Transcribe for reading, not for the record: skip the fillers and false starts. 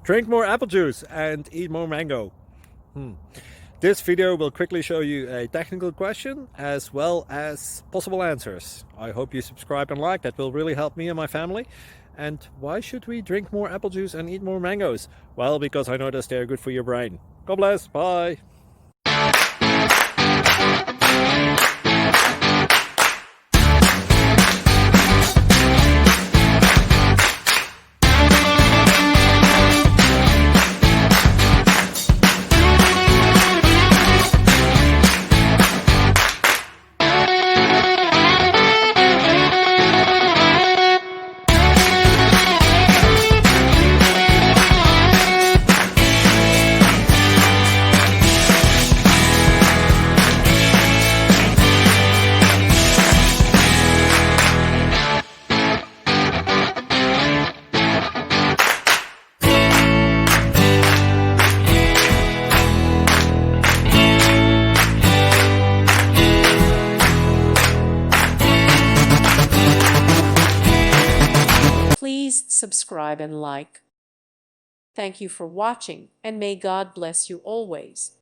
Drink more apple juice and eat more mango. This video will quickly show you a technical question as well as possible answers. I hope you subscribe and like, that will really help me and my family. And why should we drink more apple juice and eat more mangoes? Well, because I noticed they're good for your brain. God bless, bye. Please subscribe and like. Thank you for watching, and may God bless you always.